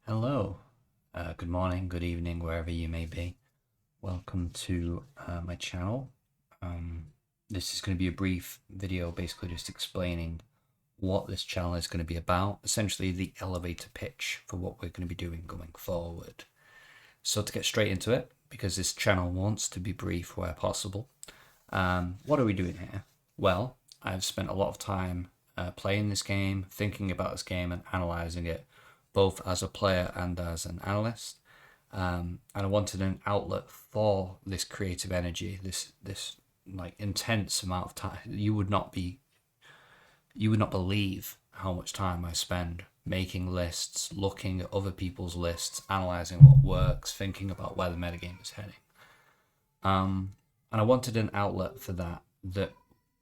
Hello, good morning, good evening, wherever you may be. Welcome to my channel. This is going to be a brief video, basically just explaining what this channel is going to be about, essentially the elevator pitch for what we're going to be doing going forward. So to get straight into it, because this channel wants to be brief where possible, what are we doing here? Well, I've spent a lot of time playing this game, thinking about this game and analysing it, both as a player and as an analyst. And I wanted an outlet for this creative energy, this like intense amount of time. You would not believe how much time I spend making lists, looking at other people's lists, analysing what works, thinking about where the metagame is heading. And I wanted an outlet for that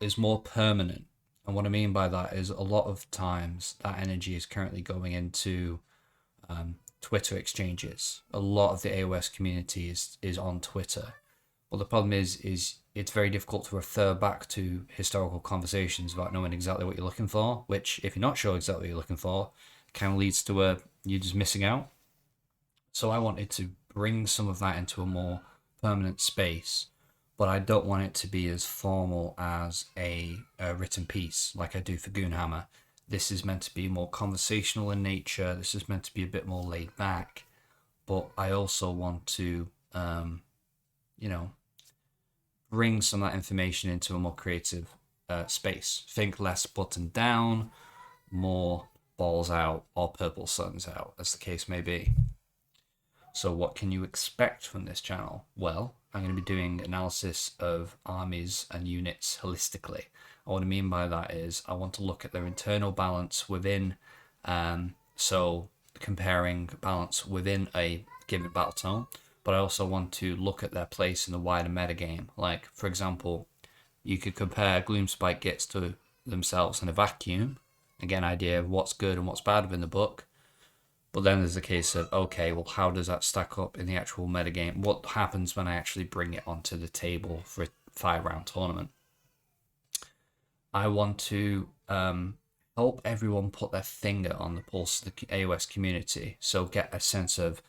is more permanent. And what I mean by that is a lot of times that energy is currently going into Twitter exchanges. A lot of the AOS community is on Twitter. Well, the problem is it's very difficult to refer back to historical conversations without knowing exactly what you're looking for, which, if you're not sure exactly what you're looking for, kind of leads to you just missing out. So I wanted to bring some of that into a more permanent space, but I don't want it to be as formal as a written piece like I do for Goonhammer. This is meant to be more conversational in nature. This is meant to be a bit more laid back, but I also want to, you know, bring some of that information into a more creative space. Think less buttoned down, more balls out or purple suns out, as the case may be. So what can you expect from this channel? Well, I'm going to be doing analysis of armies and units holistically. And what I mean by that is I want to look at their internal balance within, so comparing balance within a given battle tone, but I also want to look at their place in the wider metagame. Like, for example, you could compare Gloomspite Gits to themselves in a vacuum, again, idea of what's good and what's bad within the book. But then there's the case of, okay, well, how does that stack up in the actual metagame? What happens when I actually bring it onto the table for a 5-round tournament? I want to help everyone put their finger on the pulse of the AOS community. So get a sense of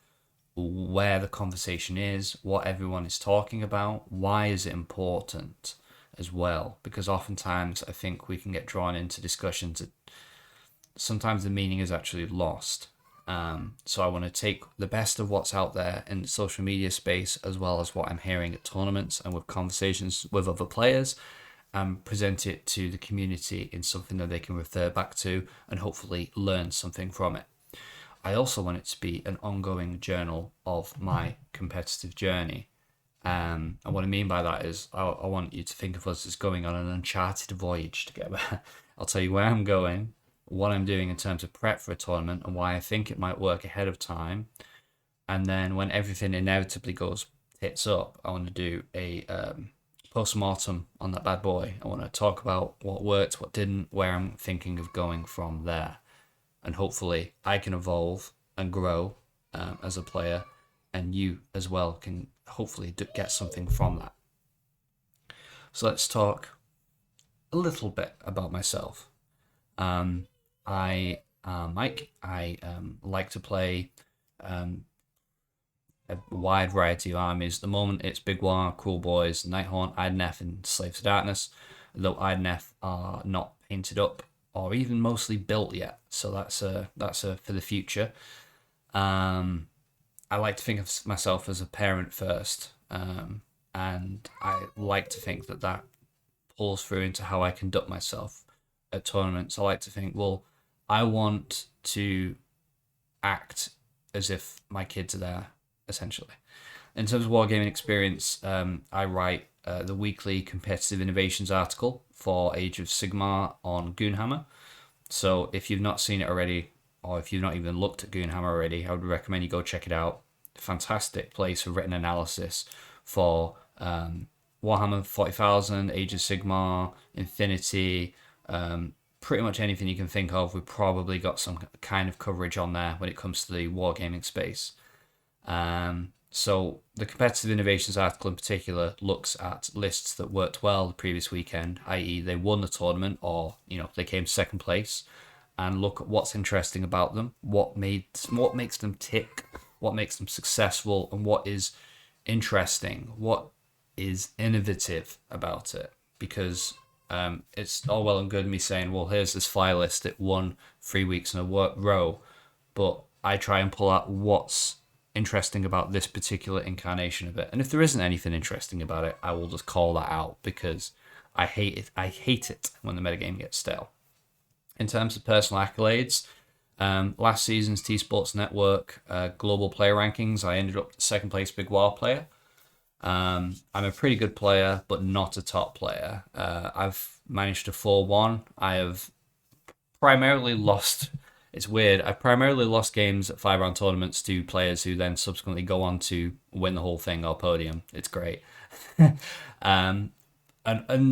where the conversation is, what everyone is talking about, why is it important as well. Because oftentimes I think we can get drawn into discussions that sometimes the meaning is actually lost. So I want to take the best of what's out there in the social media space, as well as what I'm hearing at tournaments and with conversations with other players, and present it to the community in something that they can refer back to and hopefully learn something from it. I also want it to be an ongoing journal of my competitive journey. And what I mean by that is I want you to think of us as going on an uncharted voyage together. I'll tell you where I'm going, what I'm doing in terms of prep for a tournament, and why I think it might work ahead of time. And then when everything inevitably goes hits up, I want to do a post-mortem on that bad boy. I want to talk about what worked, what didn't, where I'm thinking of going from there. And hopefully I can evolve and grow as a player, and you as well can hopefully get something from that. So let's talk a little bit about myself. I Mike. I like to play a wide variety of armies. At the moment, it's Big War, Cruel Boys, Nighthaunt, Idoneth, and Slaves to Darkness. Though Idoneth are not painted up or even mostly built yet, so that's a for the future. I like to think of myself as a parent first, and I like to think that pulls through into how I conduct myself at tournaments. I like to think, well, I want to act as if my kids are there, essentially. In terms of wargaming experience, I write the weekly competitive innovations article for Age of Sigmar on Goonhammer. So if you've not seen it already, or if you've not even looked at Goonhammer already, I would recommend you go check it out. Fantastic place for written analysis for Warhammer 40,000, Age of Sigmar, Infinity, pretty much anything you can think of. We've probably got some kind of coverage on there when it comes to the wargaming space. So the competitive innovations article in particular looks at lists that worked well the previous weekend, i.e. they won the tournament, or they came second place, and look at what's interesting about them, what makes them tick, what makes them successful, and what is interesting, what is innovative about it. Because it's all well and good me saying, well, here's this fire list, it won 3 weeks in a row, but I try and pull out what's interesting about this particular incarnation of it. And if there isn't anything interesting about it, I will just call that out, because I hate it. I hate it when the metagame gets stale. In terms of personal accolades, last season's T Sports Network global player rankings, I ended up second place Big WoW player. I'm a pretty good player, but not a top player. I've managed to 4-1. I have primarily lost. It's weird. I've primarily lost games at 5-round tournaments to players who then subsequently go on to win the whole thing or podium. It's great. And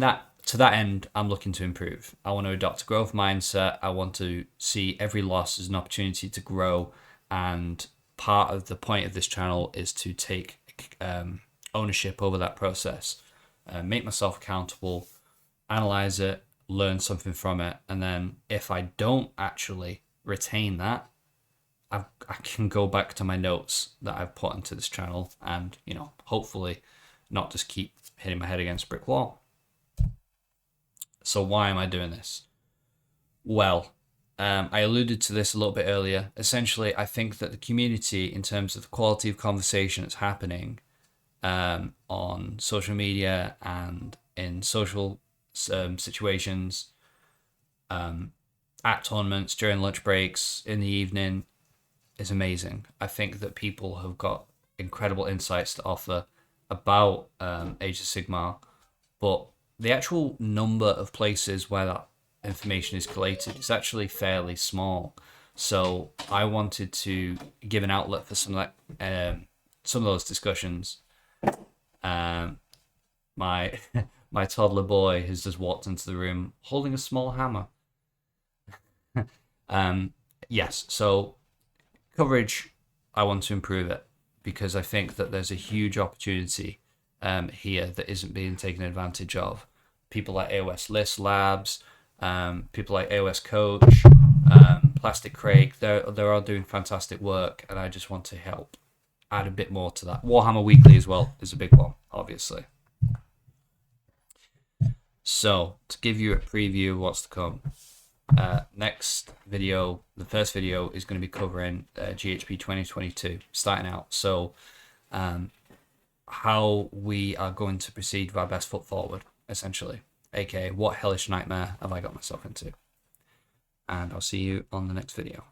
that, to that end, I'm looking to improve. I want to adopt a growth mindset. I want to see every loss as an opportunity to grow. And part of the point of this channel is to take ownership over that process, make myself accountable, analyze it, learn something from it. And then if I don't actually retain that, I can go back to my notes that I've put into this channel and, hopefully not just keep hitting my head against a brick wall. So why am I doing this? Well, I alluded to this a little bit earlier. Essentially, I think that the community, in terms of the quality of conversation that's happening on social media and in social situations, at tournaments, during lunch breaks, in the evening, is amazing. I think that people have got incredible insights to offer about Age of Sigmar, but the actual number of places where that information is collated is actually fairly small. So I wanted to give an outlet for some of those discussions. My my toddler boy has just walked into the room holding a small hammer. Yes, so coverage, I want to improve it, because I think that there's a huge opportunity here that isn't being taken advantage of. People like AOS List Labs, people like AOS Coach, Plastic Crake, they're all doing fantastic work, and I just want to help add a bit more to that. Warhammer Weekly as well is a big one, obviously. So, to give you a preview of what's to come, next video, the first video, is going to be covering GHP 2022, starting out. So, how we are going to proceed with our best foot forward, essentially. AKA, what hellish nightmare have I got myself into? And I'll see you on the next video.